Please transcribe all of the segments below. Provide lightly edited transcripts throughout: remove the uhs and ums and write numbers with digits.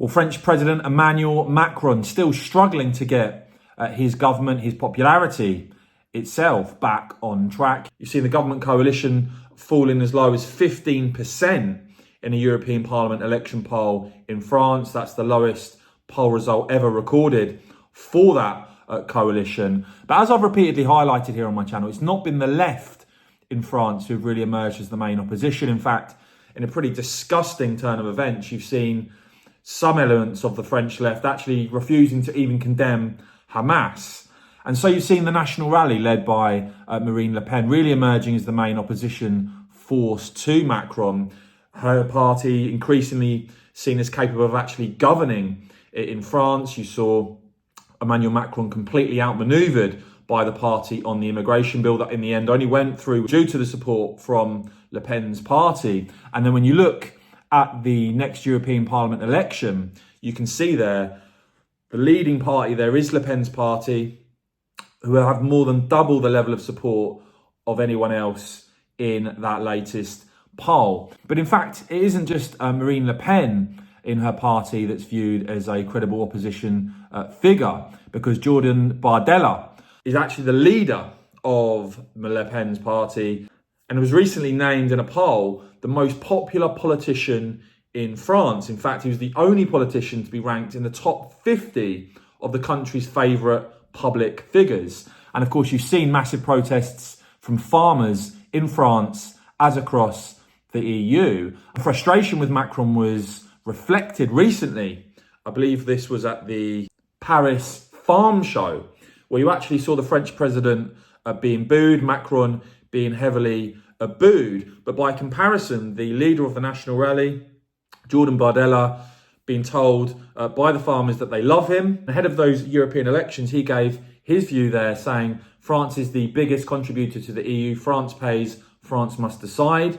Well, French President Emmanuel Macron still struggling to get his government, his popularity itself back on track. You've seen the government coalition falling as low as 15% in a European Parliament election poll in France. That's the lowest poll result ever recorded for that coalition. But as I've repeatedly highlighted here on my channel, it's not been the left in France who've really emerged as the main opposition. In fact, in a pretty disgusting turn of events, you've seen some elements of the French left actually refusing to even condemn Hamas. And so you've seen the National Rally led by Marine Le Pen really emerging as the main opposition force to Macron. Her party increasingly seen as capable of actually governing in France. You saw Emmanuel Macron completely outmaneuvered by the party on the immigration bill that in the end only went through due to the support from Le Pen's party. And then when you look at the next European Parliament election, you can see there the leading party there is Le Pen's party, who have more than double the level of support of anyone else in that latest poll. But in fact, it isn't just Marine Le Pen in her party that's viewed as a credible opposition figure, because Jordan Bardella is actually the leader of Le Pen's party and was recently named in a poll the most popular politician in France. In fact, he was the only politician to be ranked in the top 50 of the country's favourite public figures. And of course, you've seen massive protests from farmers in France as across the EU. Frustration with Macron was reflected recently. I believe this was at the Paris Farm Show, where you actually saw the French president being booed, Macron being heavily booed. But by comparison, the leader of the National Rally, Jordan Bardella, being told by the farmers that they love him. Ahead of those European elections, he gave his view there, saying France is the biggest contributor to the EU. France pays, France must decide.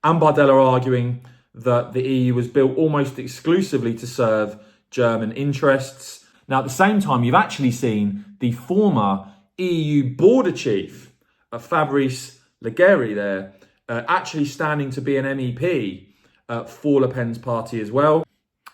And Bardella arguing that the EU was built almost exclusively to serve German interests. Now, at the same time, you've actually seen the former EU border chief, Fabrice Leggeri there, actually standing to be an MEP for Le Pen's party as well.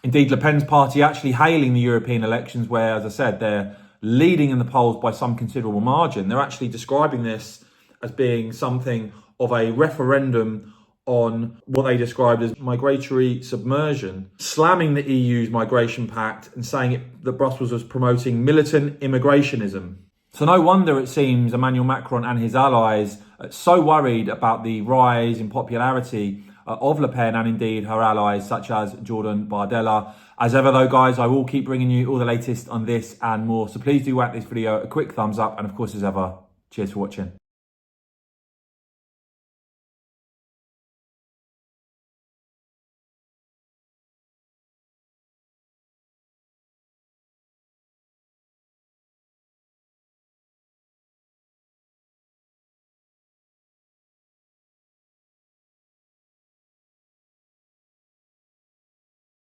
Indeed, Le Pen's party actually hailing the European elections where, as I said, they're leading in the polls by some considerable margin. They're actually describing this as being something of a referendum on what they described as migratory submersion, slamming the EU's migration pact and saying that Brussels was promoting militant immigrationism. So no wonder it seems Emmanuel Macron and his allies are so worried about the rise in popularity of Le Pen and indeed her allies such as Jordan Bardella. As ever though, guys, I will keep bringing you all the latest on this and more. So please do whack this video a quick thumbs up, and of course, as ever, cheers for watching.